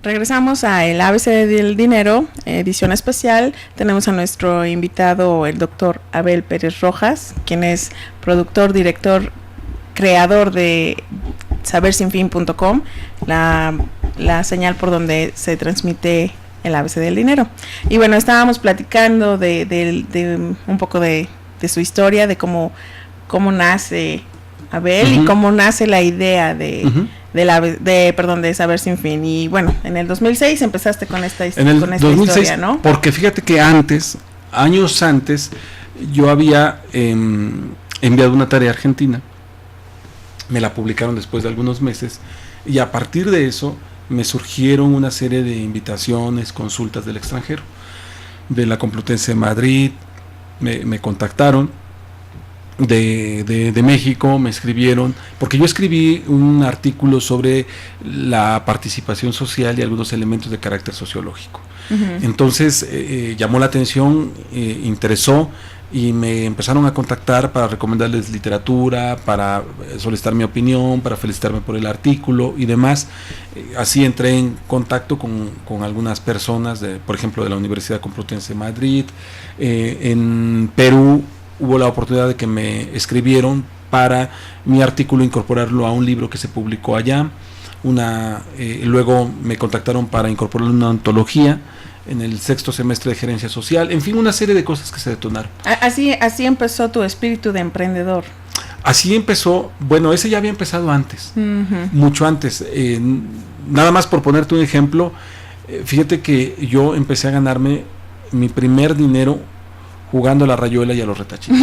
Regresamos a el ABC del Dinero, edición especial. Tenemos a nuestro invitado, el doctor Abel Pérez Rojas, quien es productor, director, creador de sabersinfin.com, la señal por donde se transmite el ABC del Dinero. Y bueno, estábamos platicando de un poco de su historia, de cómo nace Abel y cómo nace la idea de Saber Sin Fin. Y bueno, en el 2006 empezaste con esta historia, ¿no? Porque fíjate que años antes, yo había enviado una tarea a Argentina, me la publicaron después de algunos meses, y a partir de eso me surgieron una serie de invitaciones, consultas del extranjero, de la Complutense de Madrid, me contactaron, de México me escribieron, porque yo escribí un artículo sobre la participación social y algunos elementos de carácter sociológico. Entonces llamó la atención, interesó, y me empezaron a contactar para recomendarles literatura, para solicitar mi opinión, para felicitarme por el artículo y demás. Así entré en contacto con algunas personas, por ejemplo, de la Universidad Complutense de Madrid. En Perú hubo la oportunidad de que me escribieron para mi artículo incorporarlo a un libro que se publicó allá. Luego me contactaron para incorporarlo en una antología en el 6º semestre de gerencia social. En fin, una serie de cosas que se detonaron. Así empezó tu espíritu de emprendedor. Así empezó. Bueno, ese ya había empezado antes, mucho antes. Nada más por ponerte un ejemplo, fíjate que yo empecé a ganarme mi primer dinero jugando a la rayuela y a los retachitos,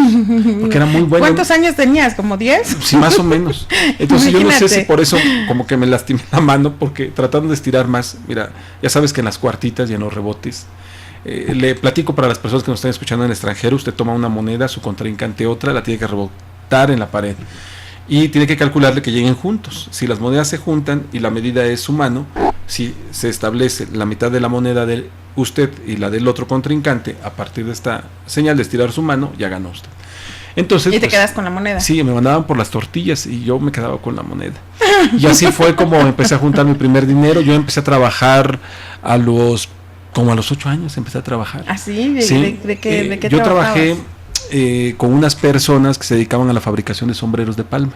porque era muy bueno. ¿Cuántos años tenías? ¿Como 10? Sí, más o menos. Entonces yo no sé si por eso como que me lastimé la mano, porque tratando de estirar más, mira, ya sabes que en las cuartitas y en los rebotes, le platico para las personas que nos están escuchando en el extranjero, usted toma una moneda, su contrincante otra, la tiene que rebotar en la pared, y tiene que calcularle que lleguen juntos. Si las monedas se juntan y la medida es su mano, si se establece la mitad de la moneda de usted y la del otro contrincante, a partir de esta señal de estirar su mano, ya ganó usted. Entonces, ¿y te quedas con la moneda? Sí, me mandaban por las tortillas y yo me quedaba con la moneda. Y así fue como empecé a juntar mi primer dinero. Yo empecé a trabajar como a los 8 años empecé a trabajar. ¿Ah, sí? ¿De qué yo trabajé con unas personas que se dedicaban a la fabricación de sombreros de palma.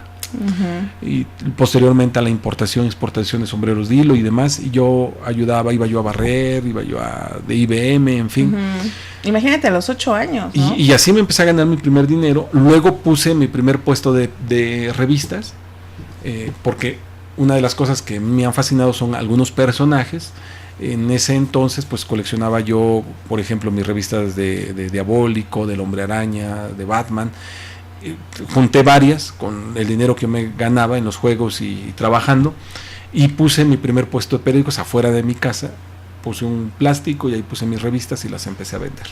Y posteriormente a la importación y exportación de sombreros de hilo y demás, y yo ayudaba, iba yo a barrer, de IBM, en fin. Imagínate a los 8 años, ¿no? Y así me empecé a ganar mi primer dinero. Luego puse mi primer puesto de revistas, porque una de las cosas que me han fascinado son algunos personajes. En ese entonces pues coleccionaba yo, por ejemplo, mis revistas de Diabólico, del Hombre Araña, de Batman. Junté varias con el dinero que me ganaba en los juegos y trabajando, y puse mi primer puesto de periódicos afuera de mi casa. Puse un plástico y ahí puse mis revistas y las empecé a vender.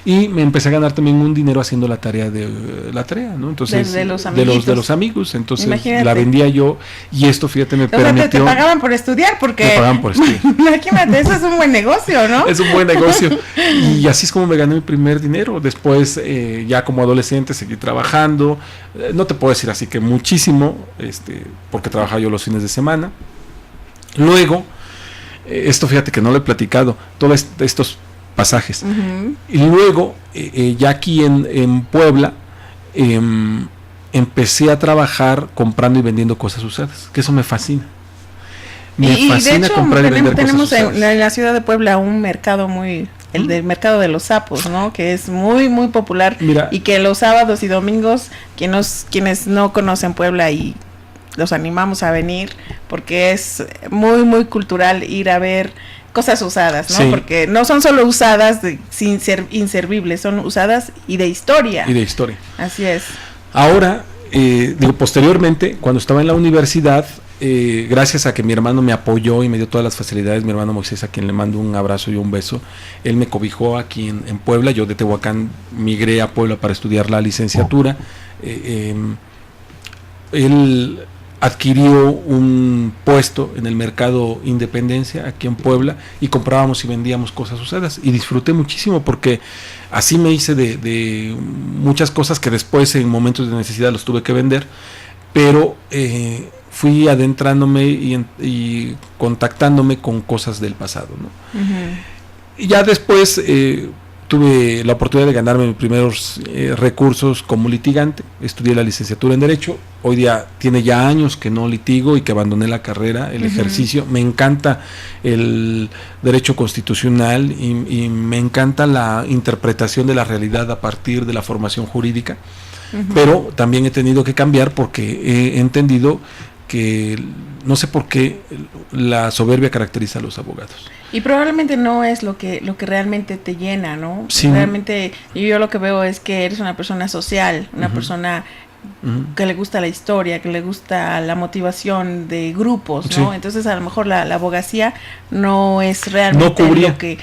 Y me empecé a ganar también un dinero haciendo la tarea, ¿no? Entonces, de los amigos. Entonces, imagínate, la vendía yo, y esto, fíjate, me permitió. Te pagaban por estudiar, porque. Me pagaban por estudiar. Imagínate, eso es un buen negocio, ¿no? Es un buen negocio. Y así es como me gané mi primer dinero. Después, ya como adolescente, seguí trabajando. No te puedo decir así que muchísimo, porque trabajaba yo los fines de semana. Luego, esto fíjate que no lo he platicado, todos estos pasajes. Y luego, ya aquí en Puebla, empecé a trabajar comprando y vendiendo cosas usadas, que eso me fascina. Me fascina de hecho, comprar y vender cosas usadas. Tenemos en la ciudad de Puebla un mercado el del mercado de los sapos, ¿no? Que es muy, muy popular. Mira, y que los sábados y domingos, quienes no conocen Puebla, y los animamos a venir, porque es muy, muy cultural ir a ver cosas usadas, ¿no? Sí. Porque no son solo usadas sin ser inservibles, son usadas y de historia. Y de historia. Así es. Ahora, posteriormente, cuando estaba en la universidad, gracias a que mi hermano me apoyó y me dio todas las facilidades, mi hermano Moisés, a quien le mando un abrazo y un beso, él me cobijó aquí en Puebla. Yo de Tehuacán migré a Puebla para estudiar la licenciatura. Él adquirió un puesto en el mercado Independencia aquí en Puebla y comprábamos y vendíamos cosas usadas y disfruté muchísimo porque así me hice de muchas cosas que después en momentos de necesidad los tuve que vender, pero fui adentrándome y contactándome con cosas del pasado, ¿no? Y ya después tuve la oportunidad de ganarme mis primeros recursos como litigante. Estudié la licenciatura en Derecho. Hoy día tiene ya años que no litigo y que abandoné la carrera, el ejercicio. Me encanta el derecho constitucional y me encanta la interpretación de la realidad a partir de la formación jurídica. Pero también he tenido que cambiar porque he entendido que no sé por qué la soberbia caracteriza a los abogados. Y probablemente no es lo que realmente te llena, ¿no? Sí. Realmente yo lo que veo es que eres una persona social, una persona que le gusta la historia, que le gusta la motivación de grupos, ¿no? Sí. Entonces a lo mejor la abogacía no es realmente no cubría, lo que...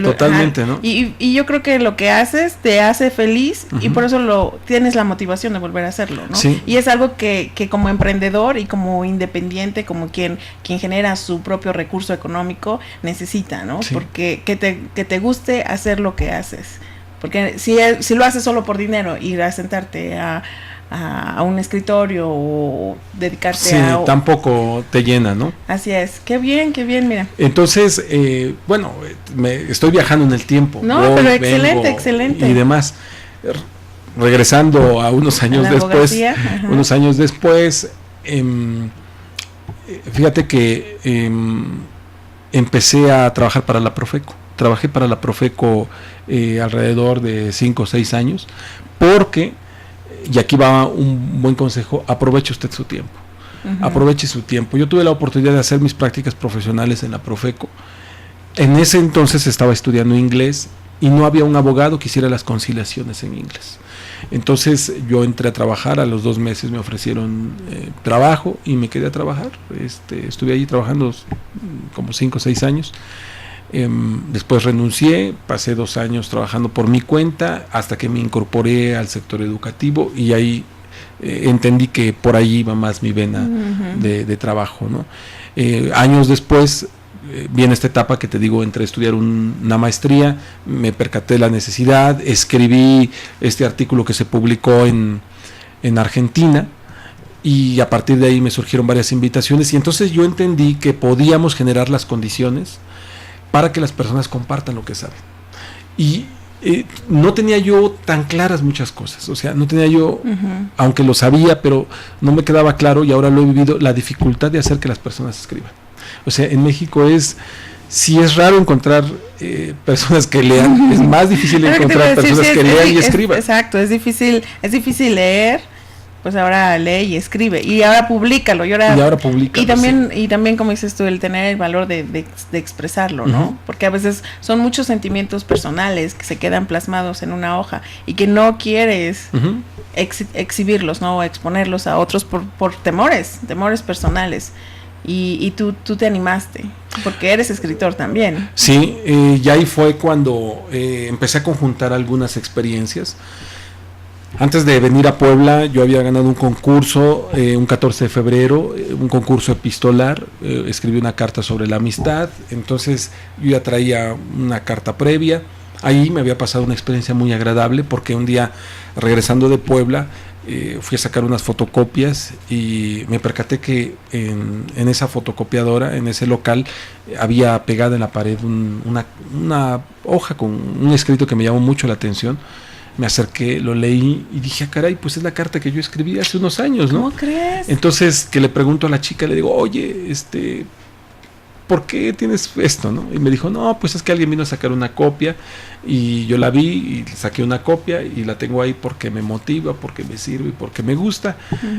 totalmente, ¿no? Y yo creo que lo que haces te hace feliz y por eso tienes la motivación de volver a hacerlo, ¿no? Sí. Y es algo que como emprendedor y como independiente, como quien genera su propio recurso económico, necesita, ¿no? Sí. Porque que te guste hacer lo que haces. Porque si lo haces solo por dinero, ir a sentarte a un escritorio o dedicarte sí, tampoco te llena, ¿no? Así es, qué bien, mira. Entonces, bueno, estoy viajando en el tiempo. No, pero excelente. Y demás. Regresando a unos años después, fíjate que empecé a trabajar para la Profeco. Trabajé para la Profeco alrededor de 5 o 6 años, porque... Y aquí va un buen consejo: aproveche usted su tiempo. Aproveche su tiempo. Yo tuve la oportunidad de hacer mis prácticas profesionales en la Profeco. En ese entonces estaba estudiando inglés y no había un abogado que hiciera las conciliaciones en inglés. Entonces yo entré a trabajar, a los 2 meses me ofrecieron trabajo y me quedé a trabajar. Estuve allí trabajando como 5 o 6 años. Después renuncié, pasé 2 años trabajando por mi cuenta hasta que me incorporé al sector educativo y ahí entendí que por ahí iba más mi vena de trabajo, ¿no? Años después viene esta etapa que te digo, entré a estudiar una maestría, me percaté de la necesidad, escribí este artículo que se publicó en Argentina. Y a partir de ahí me surgieron varias invitaciones y entonces yo entendí que podíamos generar las condiciones para que las personas compartan lo que saben. Y no tenía yo tan claras muchas cosas, o sea, no tenía yo, aunque lo sabía, pero no me quedaba claro, y ahora lo he vivido, la dificultad de hacer que las personas escriban. O sea, en México si es raro encontrar personas que lean, es más difícil encontrar personas que lean y escriban. Exacto, es difícil leer. Pues ahora lee y escribe y ahora públicalo y también como dices tú, el tener el valor de expresarlo, ¿no? Porque a veces son muchos sentimientos personales que se quedan plasmados en una hoja y que no quieres exhibirlos, ¿no? O exponerlos a otros por temores personales. Y tú te animaste, porque eres escritor también. Sí, y ahí fue cuando empecé a conjuntar algunas experiencias. Antes de venir a Puebla, yo había ganado un concurso, un 14 de febrero, un concurso epistolar, escribí una carta sobre la amistad, entonces yo ya traía una carta previa. Ahí me había pasado una experiencia muy agradable, porque un día, regresando de Puebla, fui a sacar unas fotocopias y me percaté que en esa fotocopiadora, en ese local, había pegada en la pared una hoja con un escrito que me llamó mucho la atención. Me acerqué, lo leí y dije, caray, pues es la carta que yo escribí hace unos años, ¿no? ¿Cómo crees? Entonces, que le pregunto a la chica, le digo, oye, ¿por qué tienes esto, no? Y me dijo, no, pues es que alguien vino a sacar una copia y yo la vi y saqué una copia y la tengo ahí porque me motiva, porque me sirve y porque me gusta.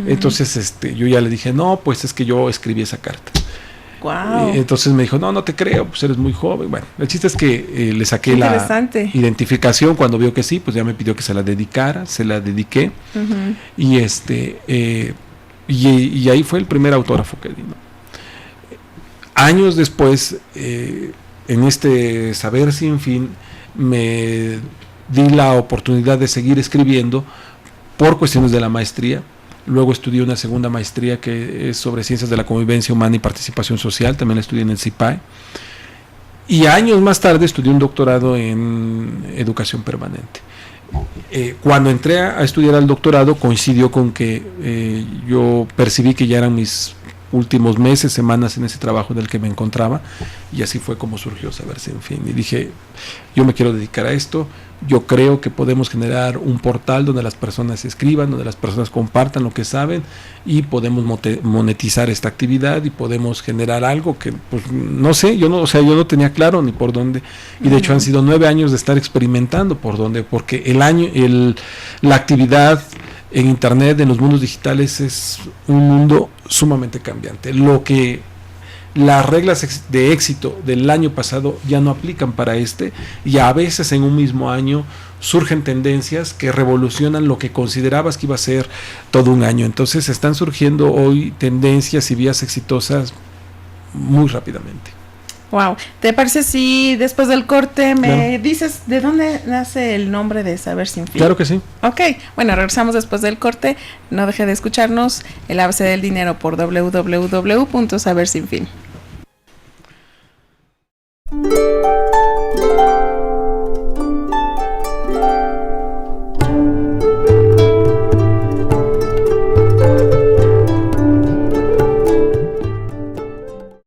Entonces, yo ya le dije, no, pues es que yo escribí esa carta. Wow. Entonces me dijo, no te creo, pues eres muy joven. Bueno, el chiste es que le saqué la identificación. Cuando vio que sí, pues ya me pidió que se la dedicara, se la dediqué. Y y ahí fue el primer autógrafo que di, ¿no? Años después, en este saber sin fin, me di la oportunidad de seguir escribiendo por cuestiones de la maestría. luego estudié una segunda maestría que es sobre ciencias de la convivencia humana y participación social, también la estudié en el CIPAE, y años más tarde estudié un doctorado en educación permanente. Cuando entré a estudiar al doctorado coincidió con que yo percibí que ya eran mis últimos meses, semanas en ese trabajo en el que me encontraba, y así fue como surgió Saber Sin Fin. Y dije, yo me quiero dedicar a esto, yo creo que podemos generar un portal donde las personas escriban, donde las personas compartan lo que saben, y podemos monetizar esta actividad, y podemos generar algo que, pues, no sé, yo no tenía claro ni por dónde, y de hecho han sido 9 años de estar experimentando por dónde, porque la actividad en Internet, en los mundos digitales, es un mundo sumamente cambiante. Las reglas de éxito del año pasado ya no aplican para y a veces en un mismo año surgen tendencias que revolucionan lo que considerabas que iba a ser todo un año. Entonces están surgiendo hoy tendencias y vías exitosas muy rápidamente. Wow, ¿te parece si después del corte me dices de dónde nace el nombre de Saber Sin Fin? Claro que sí. Ok, bueno, regresamos después del corte. No deje de escucharnos, el ABC del dinero por www.sabersinfin.